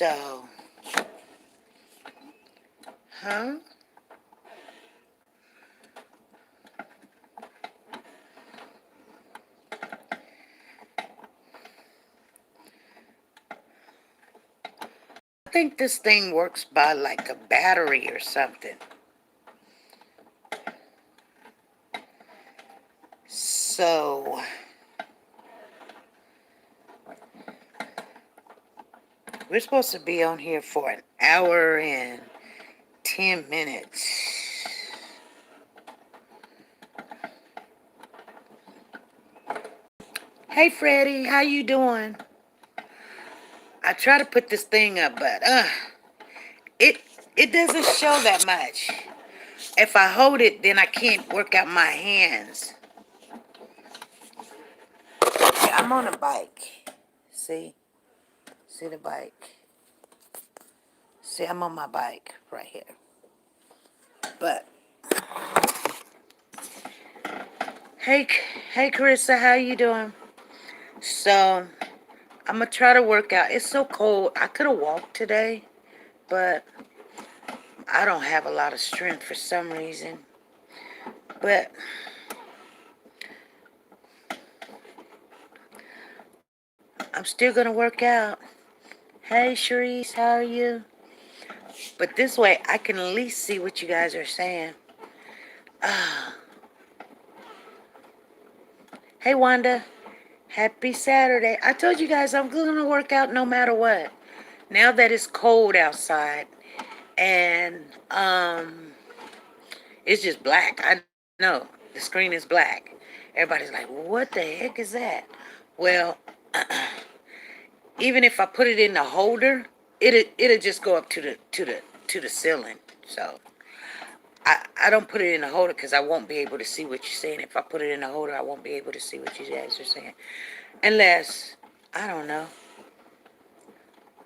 So, huh? I think this thing works by like a battery or something. So, we're supposed to be on here for an hour and 10 minutes. Hey Freddie, how you doing? I try to put this thing up, but it it doesn't show that much. If I hold it, then I can't work out my hands. Yeah, I'm on a bike. See? See the bike? See, I'm on my bike right here. But hey, hey Carissa, how you doing? So I'm gonna try to work out. It's so cold. I could have walked today, but I don't have a lot of strength for some reason. But I'm still gonna work out. Hey Sharice, how are you? But this way I can at least see what you guys are saying. Ah, hey Wanda, happy Saturday. I told you guys I'm gonna work out no matter what. Now that it's cold outside and it's just black. I know the screen is black. Everybody's like, what the heck is that? Well, even if I put it in the holder, it'll just go up to the ceiling. So I don't put it in the holder because I won't be able to see what you're saying. If I put it in the holder, I won't be able to see what you guys are saying, unless I don't know.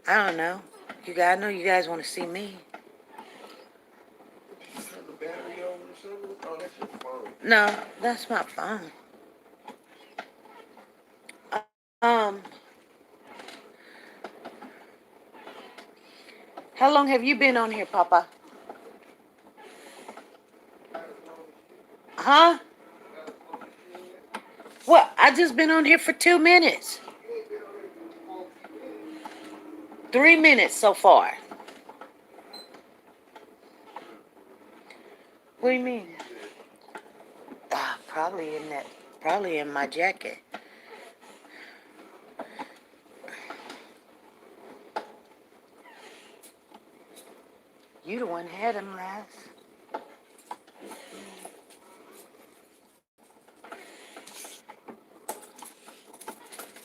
I don't know. You guys, I know you guys want to see me. No, that's my phone. Um, how long have you been on here, Papa? Huh? Well, I just been on here for 2 minutes. 3 minutes so far. What do you mean? Probably in that. Probably in my jacket. You the one had them last.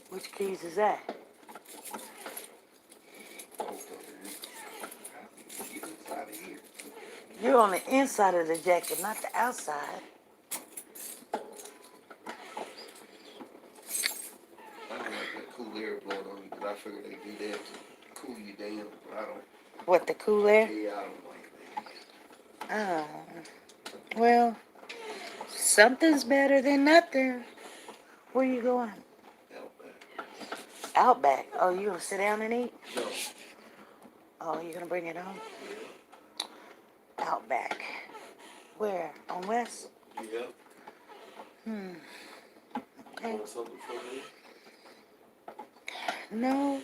Which keys is that? You're on the inside of the jacket, not the outside. I don't like that cool air blowing on you, but I figured they do that to cool you down. But I don't. What, the cool air? Yeah, I don't like that. Oh, well, something's better than nothing. Where you going? Outback. Outback. Oh, you gonna sit down and eat? No. Oh, you gonna bring it home? Yeah. Outback. Where? On West? Yeah. Hmm. Okay. Want something for me? No.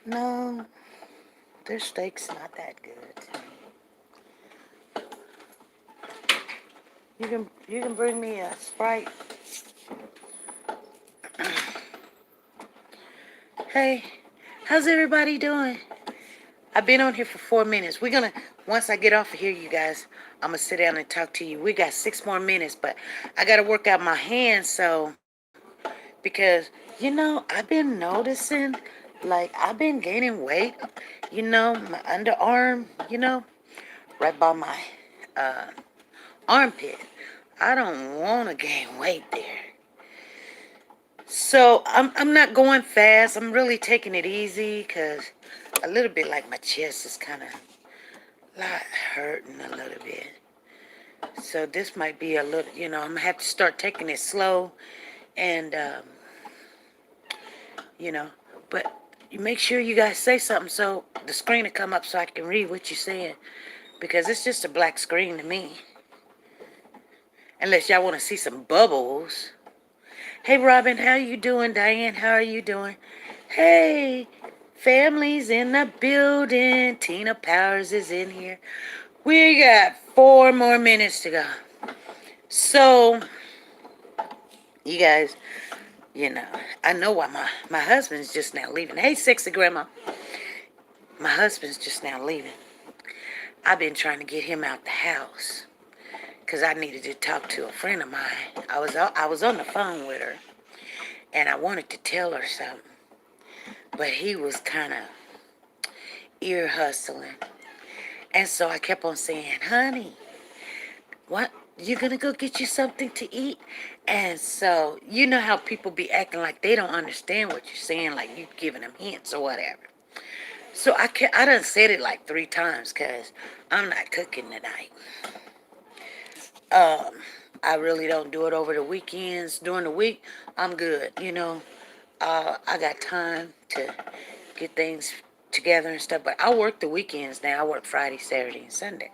No. Their steak's not that good. You can bring me a Sprite. Hey, how's everybody doing? I've been on here for 4 minutes. Once I get off of here, you guys, I'm gonna sit down and talk to you. We got 6 more minutes, but I gotta work out my hands, so, because, I've been noticing, like, I've been gaining weight, my underarm, right by my, uh, armpit. I don't want to gain weight there. So I'm not going fast. I'm really taking it easy because a little bit like my chest is kind of hurting a little bit. So this might be a little, I'm gonna have to start taking it slow, and you know, but you make sure you guys say something so the screen will come up so I can read what you're saying. Because it's just a black screen to me. Unless y'all want to see some bubbles. Hey, Robin, how you doing? Diane, how are you doing? Hey, family's in the building. Tina Powers is in here. We got 4 more minutes to go. So, you guys, I know why my husband's just now leaving. Hey, sexy grandma. My husband's just now leaving. I've been trying to get him out the house because I needed to talk to a friend of mine. I was on the phone with her, and I wanted to tell her something, but he was kind of ear hustling, and so I kept on saying, "Honey, what? You gonna go get you something to eat?" And so you know how people be acting like they don't understand what you're saying, like you giving them hints or whatever. So I done said it like 3 times because I'm not cooking tonight. I really don't do it over the weekends. During the week, I'm good. I got time to get things together and stuff. But I work the weekends now. I work Friday, Saturday, and Sunday.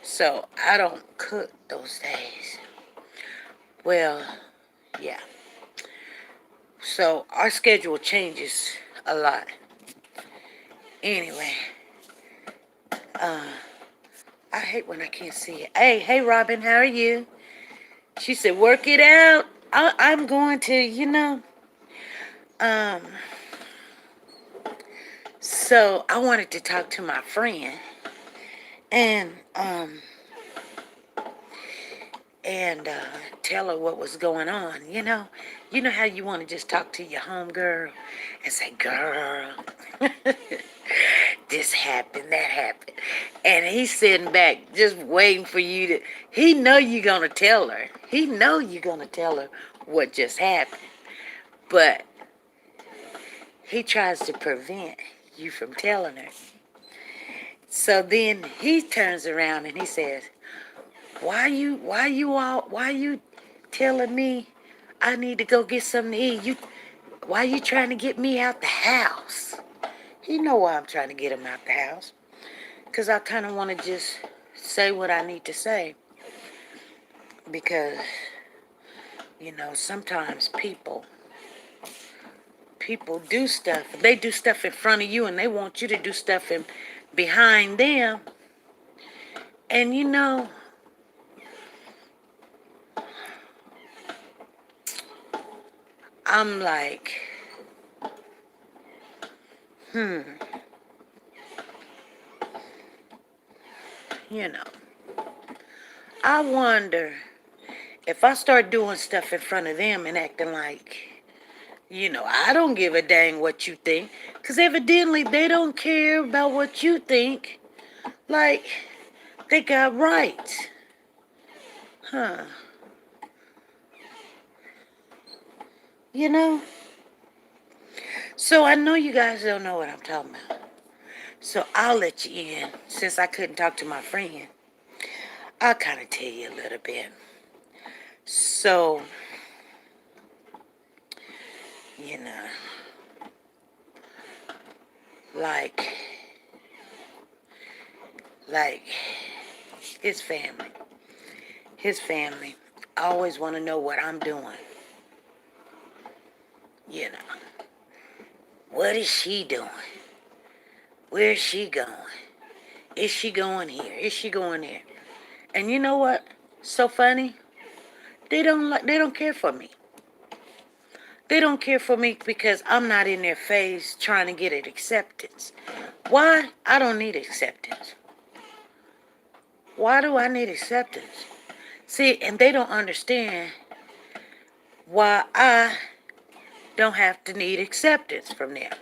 So I don't cook those days. Well, yeah. So our schedule changes a lot. Anyway, I hate when I can't see it. Hey, Robin, how are you? She said, work it out. I'm going to. Um, so I wanted to talk to my friend and tell her what was going on. You know how you want to just talk to your home girl and say, girl, this happened, that happened. And he's sitting back just waiting for you to, he know you're going to tell her. He know you're going to tell her what just happened. But he tries to prevent you from telling her. So then he turns around and he says, why you telling me I need to go get something to eat? Why you trying to get me out the house? He know why I'm trying to get him out the house. Because I kind of want to just say what I need to say. Because, sometimes people do stuff. They do stuff in front of you and they want you to do stuff behind them. And I'm like, I wonder if I start doing stuff in front of them and acting like, I don't give a dang what you think. Because evidently they don't care about what you think. Like, they got rights. Huh. So I know you guys don't know what I'm talking about. So I'll let you in. Since I couldn't talk to my friend, I'll kind of tell you a little bit. So, like his family. I always want to know what I'm doing. What is she doing? Where is she going? Is she going here? Is she going there? And you know what? So funny. They don't care for me. They don't care for me because I'm not in their face trying to get an acceptance. Why? I don't need acceptance. Why do I need acceptance? See, and they don't understand why I don't have to need acceptance from them.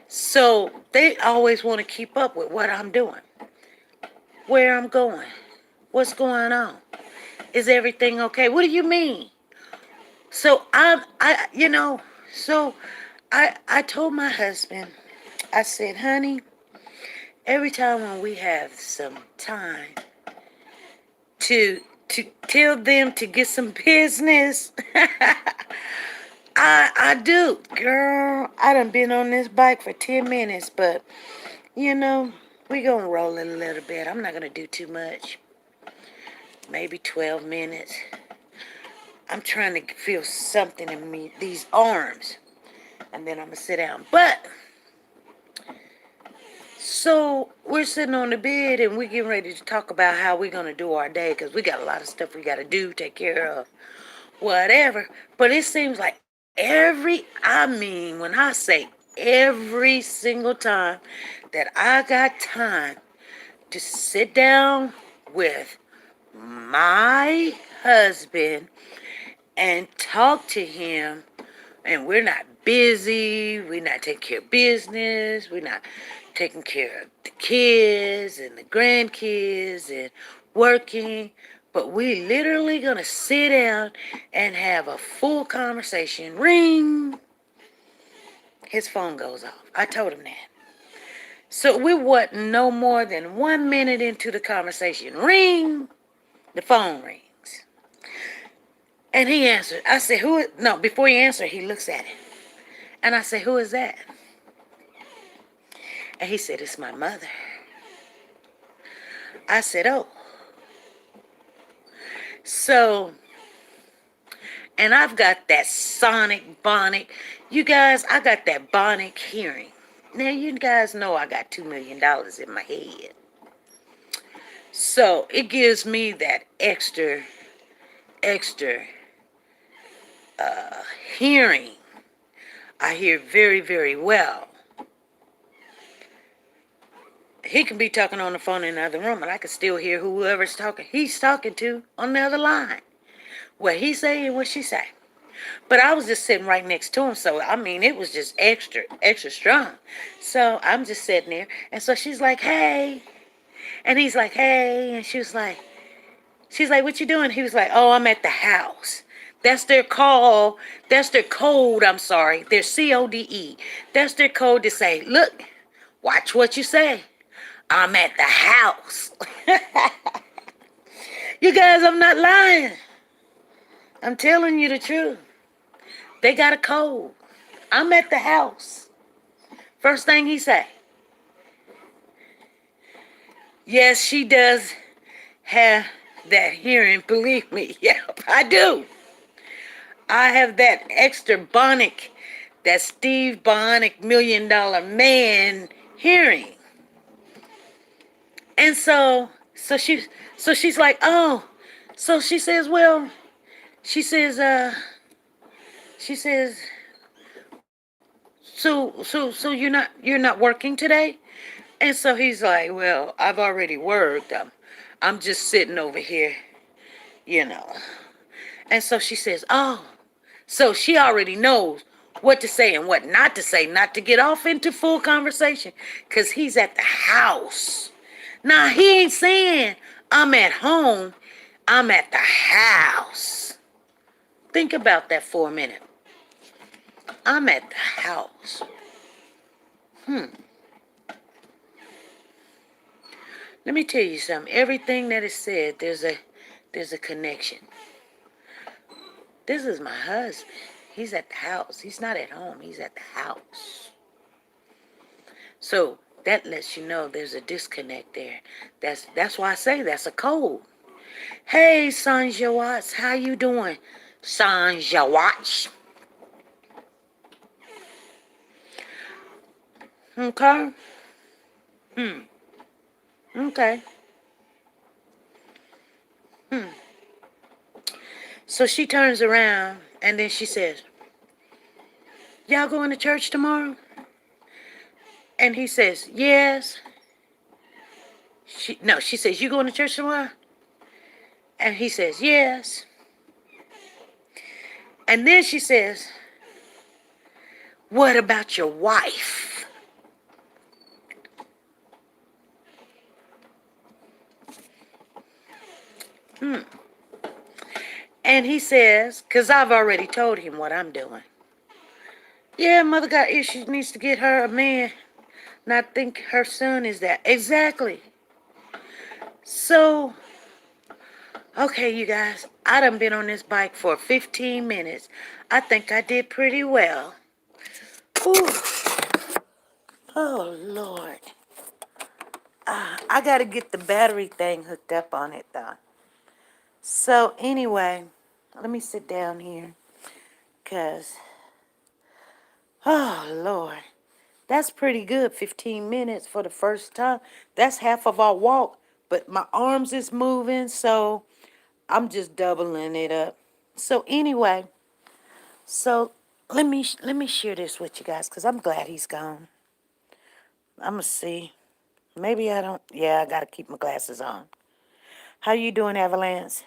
So they always want to keep up with what I'm doing, where I'm going, what's going on. Is everything okay? What do you mean? So I told my husband, I said, honey, every time when we have some time to tell them to get some business, I do. Girl, I done been on this bike for 10 minutes, but, you know, we gonna roll it a little bit. I'm not gonna do too much. Maybe 12 minutes. I'm trying to feel something in me, these arms. And then I'm gonna sit down. But, so we're sitting on the bed and we're getting ready to talk about how we're gonna do our day, because we got a lot of stuff we gotta do, take care of, whatever. But it seems like when I say every single time that I got time to sit down with my husband and talk to him, and we're not busy, we're not taking care of business, we're not taking care of the kids and the grandkids and working, but we literally gonna sit down and have a full conversation. Ring. His phone goes off. I told him that. So we wasn't no more than 1 minute into the conversation. Ring. The phone rings. And he answered. I said, who is, no, before he answered, he looks at it. And I said, who is that? And he said, it's my mother. I said, oh. So, and I've got that sonic, bonic. You guys, I got that bonic hearing. Now, you guys know I got $2 million in my head. So, it gives me that extra hearing. I hear very, very well. He can be talking on the phone in another room, and I can still hear whoever's talking. He's talking to on the other line. What he say and what she say. But I was just sitting right next to him, so I mean, it was just extra strong. So I'm just sitting there, and so she's like, "Hey," and he's like, "Hey," and she's like, "What you doing?" He was like, "Oh, I'm at the house." That's their call. That's their code. I'm sorry. Their CODE. That's their code to say, look, watch what you say. I'm at the house. You guys, I'm not lying. I'm telling you the truth. They got a code. I'm at the house. First thing he say. Yes, she does have that hearing. Believe me. Yep, I do. I have that extra bonic, that Steve Bonic $1 million man hearing. And she's like, oh, so she says, well, she says, so you're not working today? And so he's like, well, I've already worked. I'm just sitting over here, you know. And so she says, oh, so she already knows what to say and what not to say, not to get off into full conversation, because he's at the house. Now, he ain't saying, I'm at home. I'm at the house. Think about that for a minute. I'm at the house. Let me tell you something. Everything that is said, there's a connection. This is my husband. He's at the house. He's not at home. He's at the house. So that lets you know there's a disconnect there. That's why I say that's a code. Hey, Sanja Watts, how you doing? Sanja Watts. Okay. Okay. So she turns around and then she says, y'all going to church tomorrow? And he says, yes. She says, you going to church tomorrow? And he says, yes. And then she says, what about your wife? And he says, because I've already told him what I'm doing. Yeah, mother got issues, needs to get her a man. And I think her son is that. Exactly. So, Okay, you guys, I done been on this bike for 15 minutes. I think I did pretty well. Whew. Oh, Lord. I got to get the battery thing hooked up on it, though. So, anyway, let me sit down here. Because, oh, Lord. That's pretty good, 15 minutes for the first time. That's half of our walk. But my arms is moving, so I'm just doubling it up. So, anyway. So let me share this with you guys because I'm glad he's gone. I'm gonna see. Maybe I don't. Yeah, I gotta keep my glasses on. How you doing, Avalanche?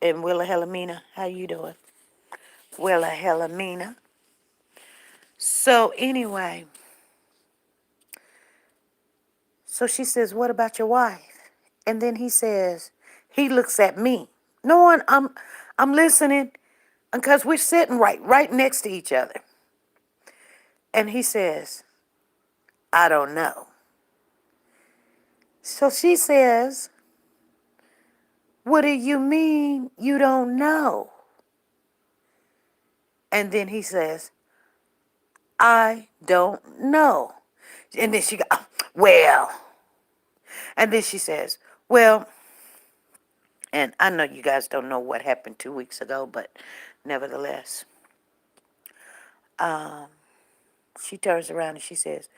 And Willa Hellamina, how you doing? Willa Hellamina. So anyway, so she says, "What about your wife?" And then he says, he looks at me. No one. I'm listening, because we're sitting right next to each other. And he says, "I don't know." So she says, "What do you mean you don't know?" And then he says, "I don't know." And then she goes, "Well." And then she says, "Well," and I know you guys don't know what happened 2 weeks ago, but nevertheless, she turns around and she says,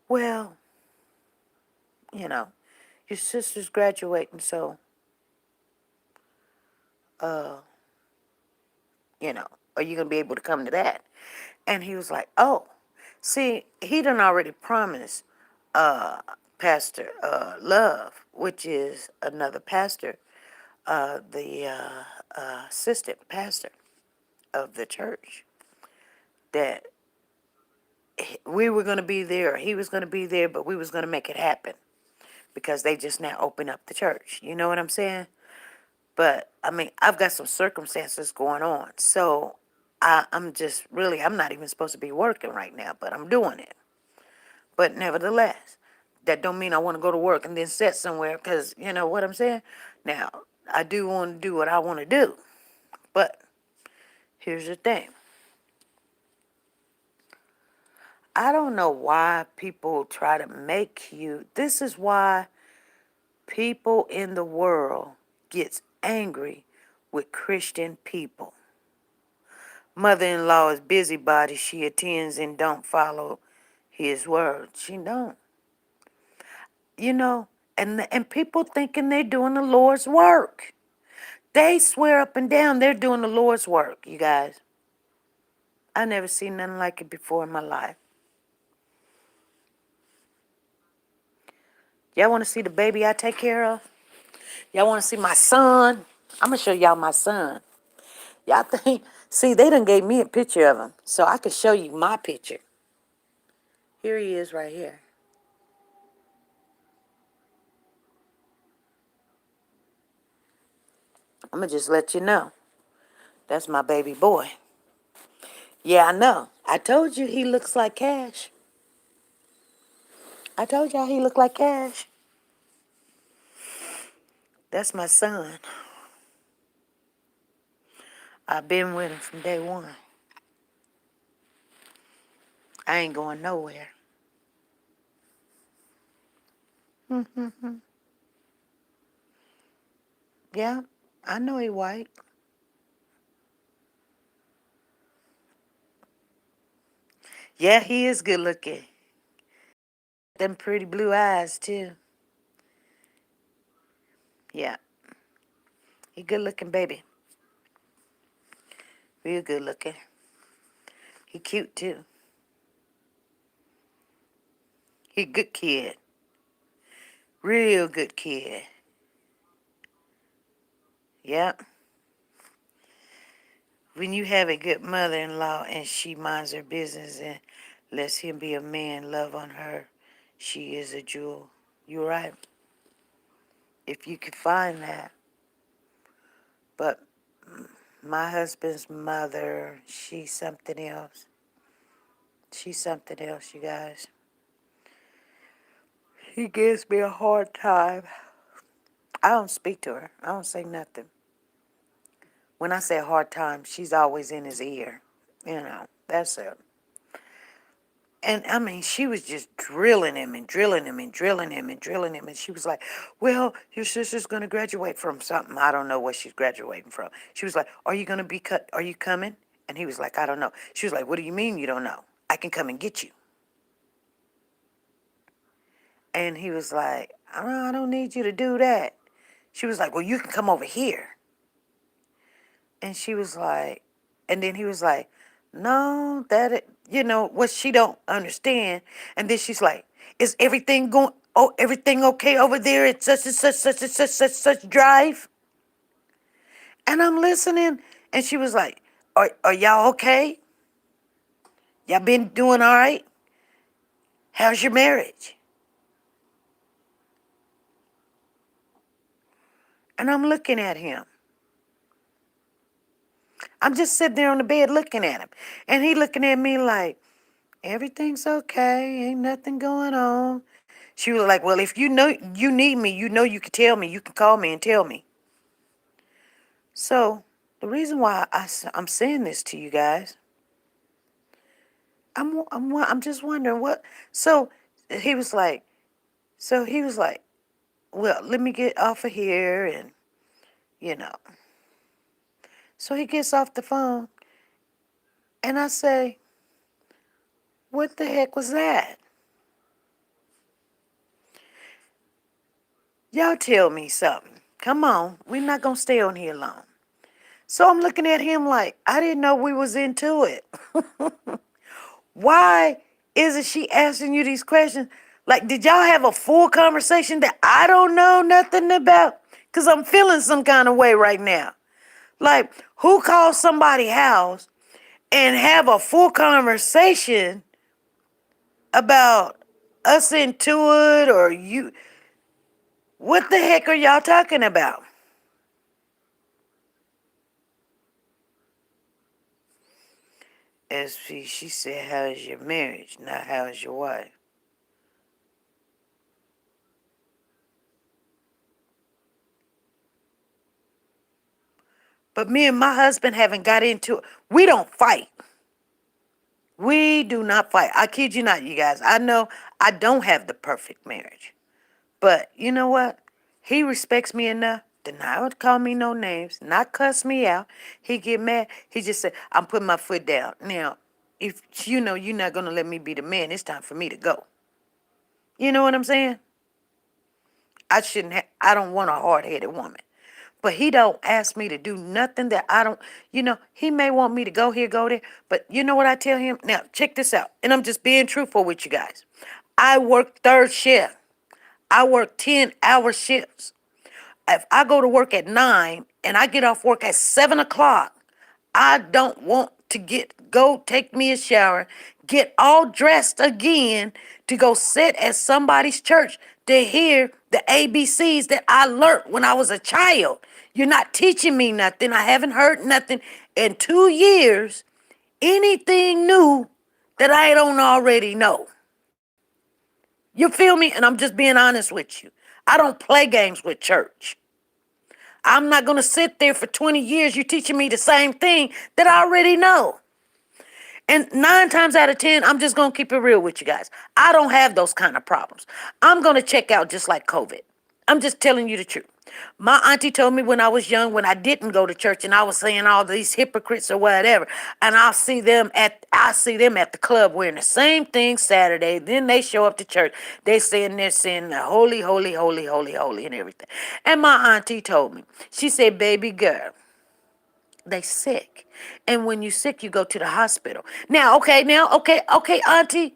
"Well, you know, your sister's graduating, so, uh, you know, are you going to be able to come to that?" And he was like, "Oh, see, he done already promised uh, Pastor Love, which is another pastor, the assistant pastor of the church, that we were going to be there, he was going to be there, but we was going to make it happen because they just now opened up the church. You know what I'm saying? But, I mean, I've got some circumstances going on. So I'm just really, I'm not even supposed to be working right now, but I'm doing it. But nevertheless, that don't mean I want to go to work and then sit somewhere because, you know what I'm saying? Now, I do want to do what I want to do. But here's the thing. I don't know why people try to make you. This is why people in the world gets angry with Christian people. Mother-in-law is busybody. She attends and don't follow his words. She don't. You know, and people thinking they're doing the Lord's work. They swear up and down they're doing the Lord's work, you guys. I never seen nothing like it before in my life. Y'all want to see the baby I take care of? Y'all want to see my son? I'm going to show y'all my son. Y'all think, see, they done gave me a picture of him, so I could show you my picture. Here he is right here. I'm going to just let you know. That's my baby boy. Yeah, I know. I told you he looks like Cash. I told y'all he looked like Cash. That's my son. I've been with him from day one. I ain't going nowhere. Yeah, I know he white. Yeah, he is good looking. Them pretty blue eyes too. Yeah, he good looking baby. Real good looking. He cute too. He good kid. Real good kid. Yep. When you have a good mother-in-law and she minds her business and lets him be a man, love on her, she is a jewel. You're right. If you could find that. But my husband's mother, she's something else. She's something else, you guys. He gives me a hard time. I don't speak to her. I don't say nothing. When I say hard time, she's always in his ear. That's it. And I mean, she was just drilling him and drilling him and drilling him and drilling him. And she was like, well, your sister's going to graduate from something. I don't know what she's graduating from. She was like, are you going to be cut? Are you coming? And he was like, I don't know. She was like, what do you mean you don't know? I can come and get you. And he was like, I don't need you to do that. She was like, well, you can come over here. And she was like, and then he was like, no, what she don't understand. And then she's like, is everything everything okay over there at such and such drive? And I'm listening. And she was like, are y'all okay? Y'all been doing all right? How's your marriage? And I'm looking at him. I'm just sitting there on the bed looking at him. And he looking at me like, everything's okay. Ain't nothing going on. She was like, well, if you know you need me, you can tell me. You can call me and tell me. So the reason why I'm saying this to you guys, I'm just wondering what. So he was like, well, let me get off of here and, you know. So he gets off the phone and I say, what the heck was that? Y'all tell me something. Come on. We're not going to stay on here long. So I'm looking at him like, I didn't know we was into it. Why isn't she asking you these questions? Like, did y'all have a full conversation that I don't know nothing about? Because I'm feeling some kind of way right now. Like, who calls somebody's house and have a full conversation about us into it or you? What the heck are y'all talking about? She said, how is your marriage, not how is your wife? But me and my husband haven't got into it. We don't fight. We do not fight. I kid you not, you guys. I know I don't have the perfect marriage. But you know what? He respects me enough to not call me no names, not cuss me out. He get mad. He just said, I'm putting my foot down. Now, if you know you're not going to let me be the man, it's time for me to go. You know what I'm saying? I don't want a hard-headed woman. But he don't ask me to do nothing that I don't, he may want me to go here, go there. But you know what I tell him? Now, check this out. And I'm just being truthful with you guys. I work third shift. I work 10-hour shifts. If I go to work at 9 and I get off work at 7 o'clock, I don't want to go take me a shower, get all dressed again to go sit at somebody's church to hear the ABCs that I learned when I was a child. You're not teaching me nothing. I haven't heard nothing in 2 years, anything new that I don't already know. You feel me? And I'm just being honest with you. I don't play games with church. I'm not going to sit there for 20 years. You're teaching me the same thing that I already know. And 9 times out of 10, I'm just going to keep it real with you guys. I don't have those kind of problems. I'm going to check out just like COVID. I'm just telling you the truth. My auntie told me when I was young, when I didn't go to church and I was saying all these hypocrites or whatever, and I see them at the club wearing the same thing Saturday. Then they show up to church. They're saying holy, holy, holy, holy, holy, and everything. And my auntie told me, she said, baby girl, they sick. And when you sick, you go to the hospital. Okay, auntie,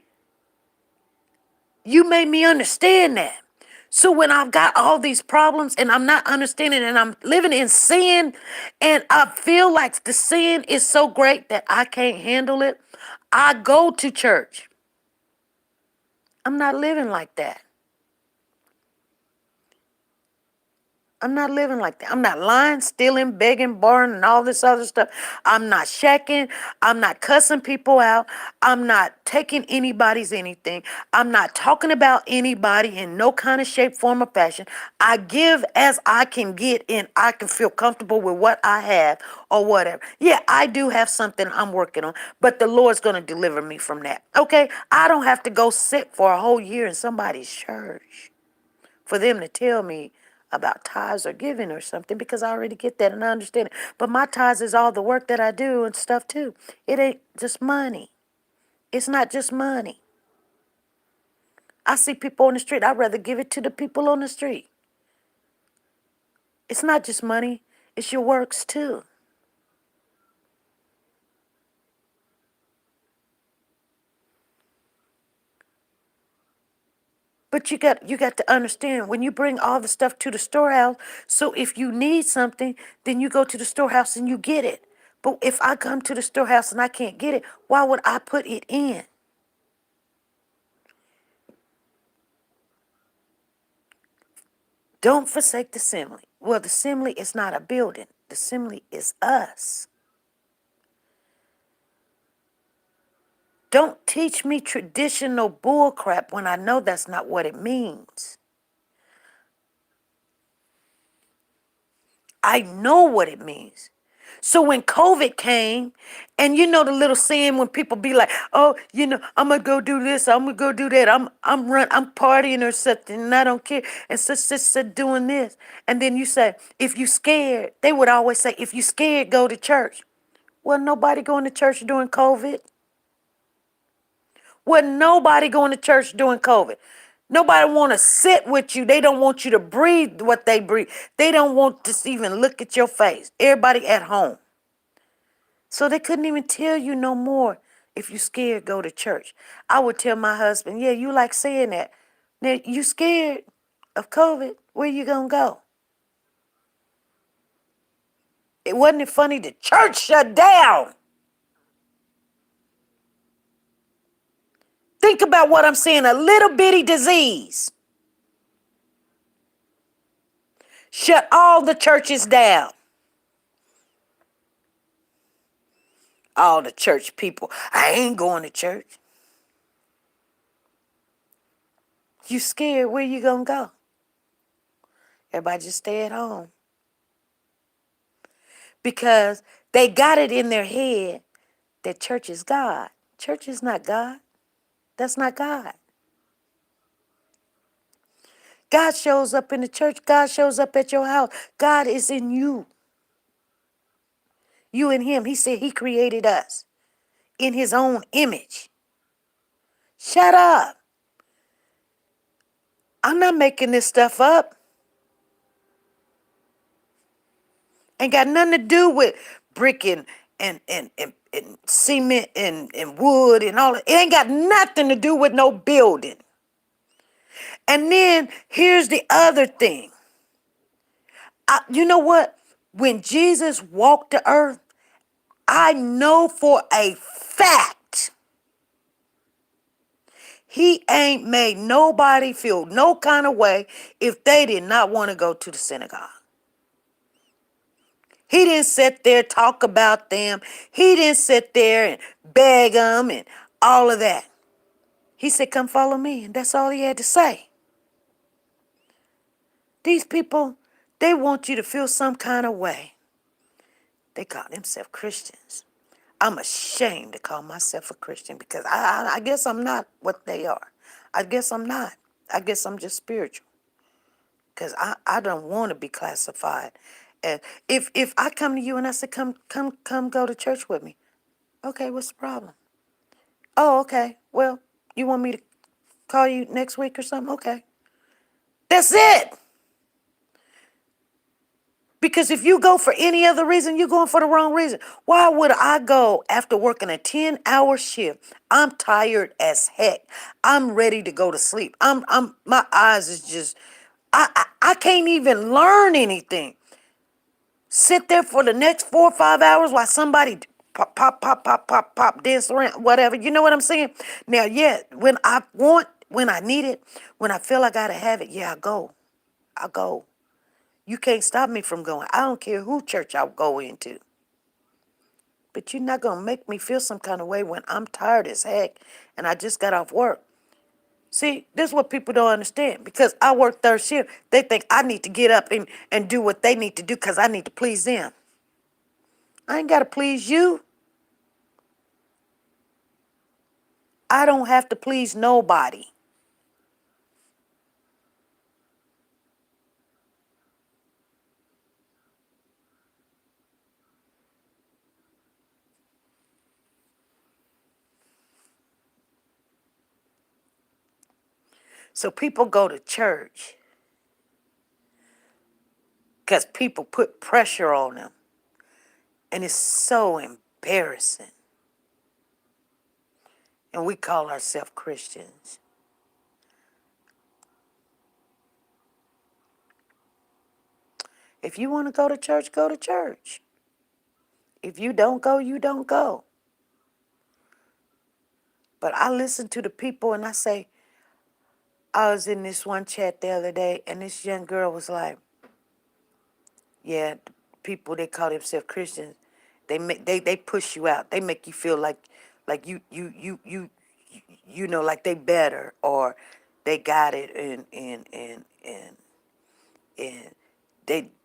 you made me understand that. So when I've got all these problems and I'm not understanding and I'm living in sin and I feel like the sin is so great that I can't handle it, I go to church. I'm not living like that. I'm not living like that. I'm not lying, stealing, begging, borrowing, and all this other stuff. I'm not shacking. I'm not cussing people out. I'm not taking anybody's anything. I'm not talking about anybody in no kind of shape, form, or fashion. I give as I can get, and I can feel comfortable with what I have or whatever. Yeah, I do have something I'm working on, but the Lord's going to deliver me from that. Okay? I don't have to go sit for a whole year in somebody's church for them to tell me about tithes or giving or something, because I already get that and I understand it. But my tithes is all the work that I do and stuff too. It ain't just money. It's not just money. I see people on the street. I'd rather give it to the people on the street. It's not just money. It's your works too. But you got to understand, when you bring all the stuff to the storehouse, so if you need something, then you go to the storehouse and you get it. But if I come to the storehouse and I can't get it, why would I put it in? Don't forsake the assembly. Well, the assembly is not a building. The assembly is us. Don't teach me traditional bullcrap when I know that's not what it means. I know what it means. So when COVID came, and you know the little saying when people be like, "Oh, I'm gonna go do this, I'm gonna go do that, I'm partying or something, and I don't care," and such doing this, and then you say, "If you scared," they would always say, "If you scared, go to church." Well, nobody going to church during COVID. Wasn't nobody going to church during COVID. Nobody want to sit with you. They don't want you to breathe what they breathe. They don't want to even look at your face. Everybody at home. So they couldn't even tell you no more. If you scared, go to church. I would tell my husband, yeah, you like saying that. Now, you scared of COVID, where you going to go? It wasn't it funny the church shut down. Think about what I'm saying. A little bitty disease shut all the churches down. All the church people, I ain't going to church. You scared, where you gonna go? Everybody just stay at home. Because they got it in their head that church is God. Church is not God. That's not God. God shows up in the church. God shows up at your house. God is in you. You and him. He said he created us in his own image. Shut up. I'm not making this stuff up. Ain't got nothing to do with brick and cement and wood and all that. It ain't got nothing to do with no building. And then here's the other thing. You know what? When Jesus walked the earth, I know for a fact he ain't made nobody feel no kind of way if they did not want to go to the synagogue. He didn't sit there talk about them. He didn't sit there and beg them and all of that. He said, come follow me. And that's all he had to say. These people, they want you to feel some kind of way. They call themselves Christians. I'm ashamed to call myself a Christian because I guess I'm not what they are. I guess I'm not. I guess I'm just spiritual. Because I don't want to be classified. And if I come to you and I say, come go to church with me. Okay, what's the problem? Oh, okay. Well, you want me to call you next week or something? Okay. That's it. Because if you go for any other reason, you're going for the wrong reason. Why would I go after working a 10-hour shift? I'm tired as heck. I'm ready to go to sleep. My eyes is just, I can't even learn anything. Sit there for the next 4 or 5 hours while somebody pop, dance around, whatever. You know what I'm saying? Now, yeah, when I need it, when I feel I gotta have it, yeah, I go. You can't stop me from going. I don't care who church I go into. But you're not going to make me feel some kind of way when I'm tired as heck and I just got off work. See, this is what people don't understand. Because I work third shift, they think I need to get up and do what they need to do because I need to please them. I ain't got to please you. I don't have to please nobody. So people go to church because people put pressure on them. And it's so embarrassing. And we call ourselves Christians. If you want to go to church, go to church. If you don't go, you don't go. But I listen to the people and I say, I was in this one chat the other day and this young girl was like, yeah, the people, they call themselves Christians, they push you out. They make you feel like you know, like they better or they got it and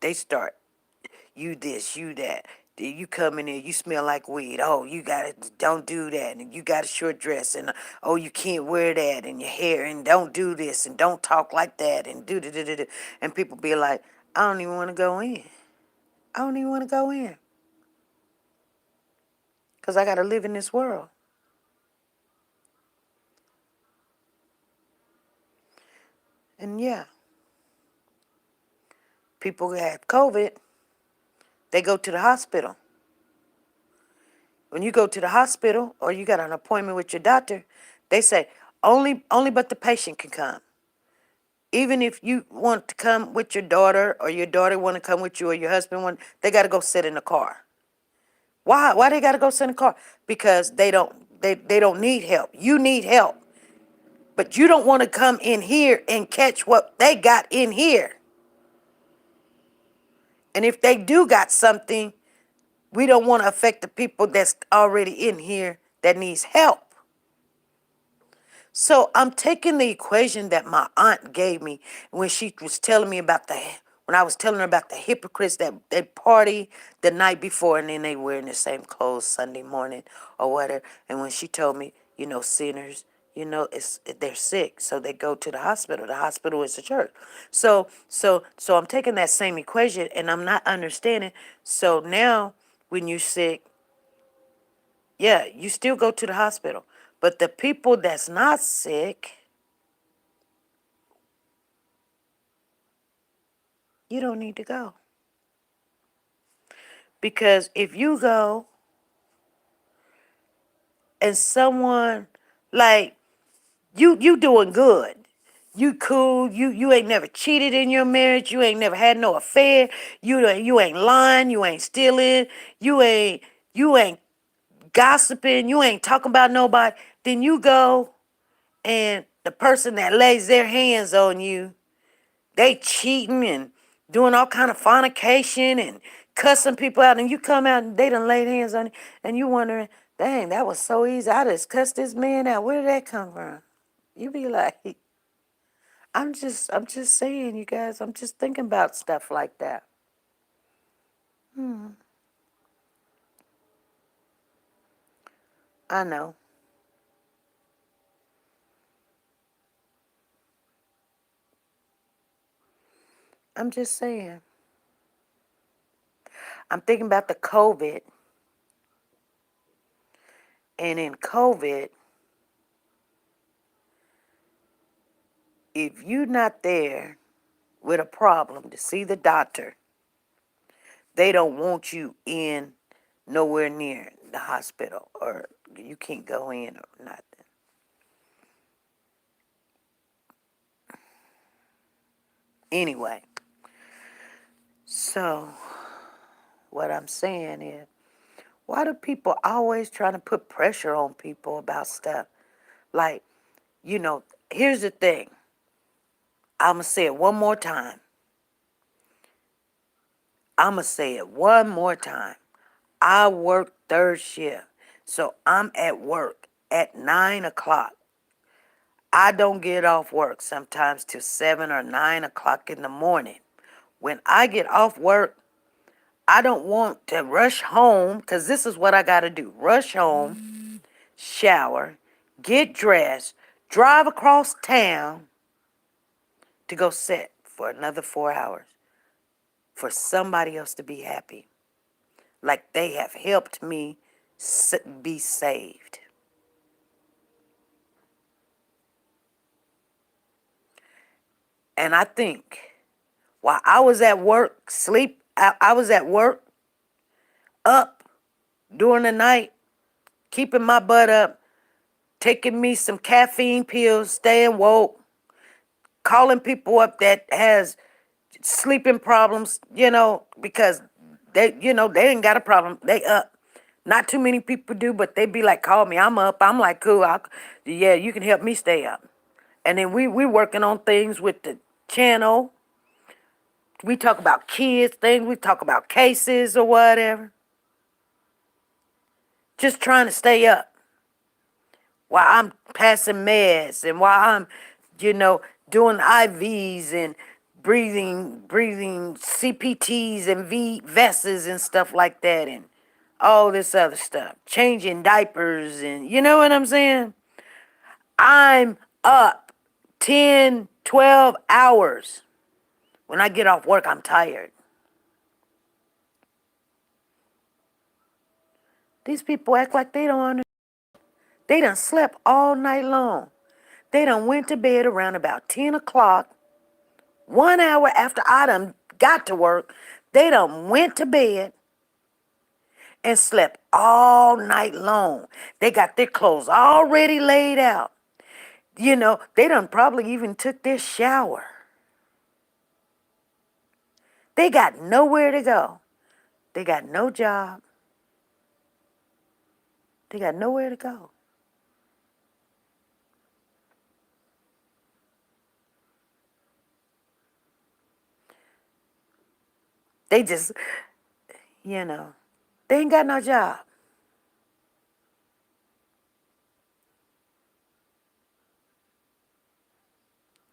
they start you this, you that. You come in there, you smell like weed. Oh, you got to don't do that. And you got a short dress. And oh, you can't wear that in your hair. And don't do this. And don't talk like that. And do. And people be like, I don't even want to go in. I don't even want to go in. Because I got to live in this world. And yeah, people who have COVID, they go to the hospital. When you go to the hospital or you got an appointment with your doctor, they say, only but the patient can come. Even if you want to come with your daughter or your daughter want to come with you or your husband want, they got to go sit in the car. Why? Why they got to go sit in the car? Because they don't need help. You need help. But you don't want to come in here and catch what they got in here. And if they do got something, we don't want to affect the people that's already in here that needs help. So I'm taking the equation that my aunt gave me when she was telling me about when I was telling her about the hypocrites that they party the night before and then they wearing the same clothes Sunday morning or whatever. And when she told me, sinners, they're sick, so they go to the hospital. The hospital is the church. So I'm taking that same equation and I'm not understanding. So now when you're sick, yeah, you still go to the hospital. But the people that's not sick, you don't need to go. Because if you go and someone like you doing good. You cool, you ain't never cheated in your marriage, you ain't never had no affair, you ain't lying, you ain't stealing, you ain't gossiping, you ain't talking about nobody, then you go and the person that lays their hands on you, they cheating and doing all kind of fornication and cussing people out, and you come out and they done laid hands on you, and you wondering, dang, that was so easy. I just cussed this man out. Where did that come from? You be like, I'm just saying, you guys. I'm just thinking about stuff like that. I know. I'm just saying. I'm thinking about the COVID, and in COVID, if you're not there with a problem to see the doctor, they don't want you in nowhere near the hospital or you can't go in or nothing. Anyway, so what I'm saying is, why do people always trying to put pressure on people about stuff? Like, here's the thing. I'm going to say it one more time. I'm going to say it one more time. I work third shift. So I'm at work at 9 o'clock. I don't get off work sometimes till 7 or 9 o'clock in the morning. When I get off work, I don't want to rush home because this is what I got to do. Rush home, shower, get dressed, drive across town to go sit for another 4 hours for somebody else to be happy. Like they have helped me be saved. And I think while I was at work, I was at work, up during the night, keeping my butt up, taking me some caffeine pills, staying woke, calling people up that has sleeping problems, because they ain't got a problem. They up. Not too many people do, but they be like, call me. I'm up. I'm like, cool. Yeah, you can help me stay up. And then we working on things with the channel. We talk about kids things. We talk about cases or whatever. Just trying to stay up while I'm passing meds and while I'm, doing IVs and breathing CPTs and vests and stuff like that and all this other stuff. Changing diapers and you know what I'm saying? I'm up 10, 12 hours. When I get off work, I'm tired. These people act like they don't understand. They done slept all night long. They done went to bed around about 10 o'clock. 1 hour after I done got to work, they done went to bed and slept all night long. They got their clothes already laid out. They done probably even took their shower. They got nowhere to go. They got no job. They got nowhere to go. They just, they ain't got no job.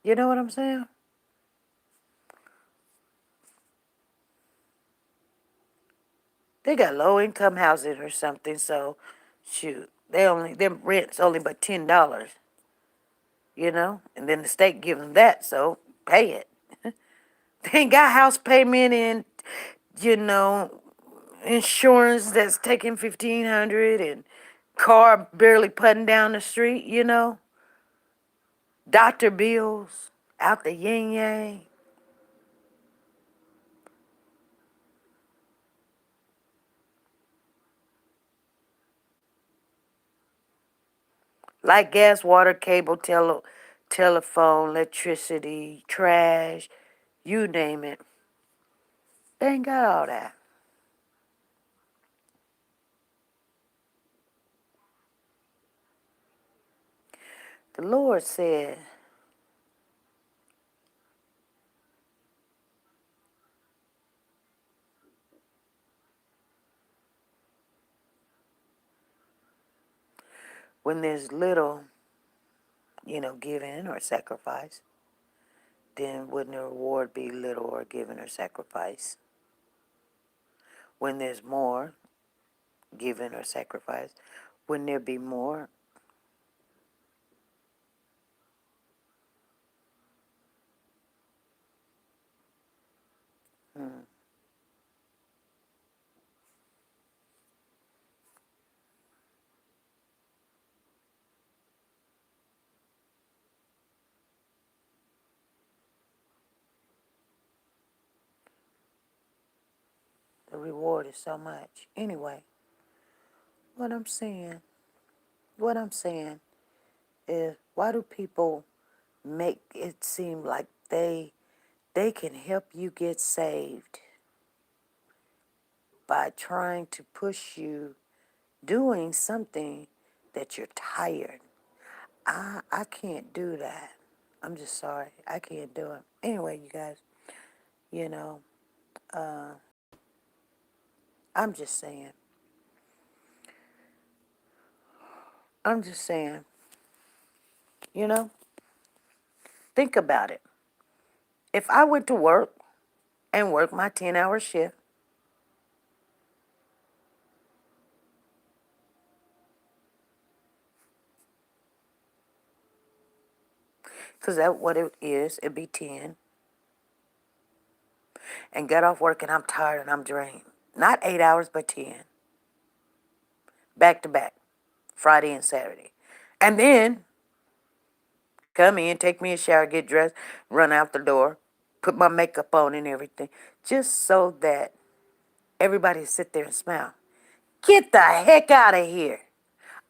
You know what I'm saying? They got low income housing or something, so shoot. Their rent's only but $10, and then the state give them that, so pay it. They ain't got house payment and, you know, insurance that's taking $1,500 and car barely putting down the street, doctor bills out the yin yang. Like gas, water, cable, telephone, electricity, trash, you name it. They ain't got all that. The Lord said, when there's little, giving or sacrifice, then wouldn't the reward be little or giving or sacrifice? When there's more giving or sacrifice, wouldn't there be more? Hmm. The reward is so much. Anyway, what I'm saying, what I'm saying is, why do people make it seem like they can help you get saved by trying to push you doing something that you're tired? I can't do that. I'm just sorry. I can't do it. Anyway, you guys, you know, I'm just saying. I'm just saying. You know, think about it. If I went to work and worked my 10-hour shift, because that's what it is, it'd be 10, and get off work and I'm tired and I'm drained. Not 8 hours, but 10. Back to back, Friday and Saturday. And then come in, take me a shower, get dressed, run out the door, put my makeup on and everything, just so that everybody sit there and smile. Get the heck out of here.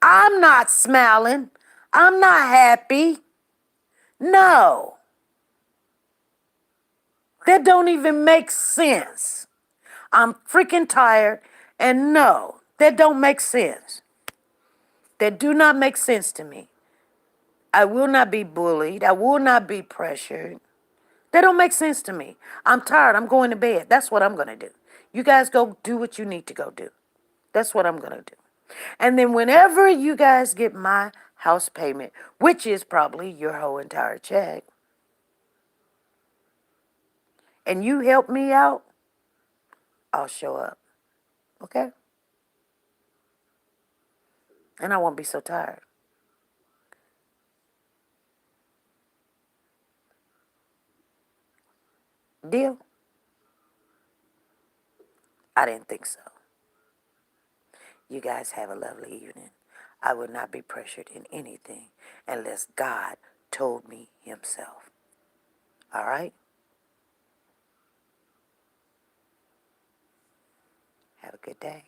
I'm not smiling. I'm not happy. No. That don't even make sense. I'm freaking tired, and no, that don't make sense. That do not make sense to me. I will not be bullied. I will not be pressured. That don't make sense to me. I'm tired. I'm going to bed. That's what I'm going to do. You guys go do what you need to go do. That's what I'm going to do. And then whenever you guys get my house payment, which is probably your whole entire check, and you help me out, I'll show up. Okay? And I won't be so tired. Deal? I didn't think so. You guys have a lovely evening. I will not be pressured in anything unless God told me himself. All right? Have a good day.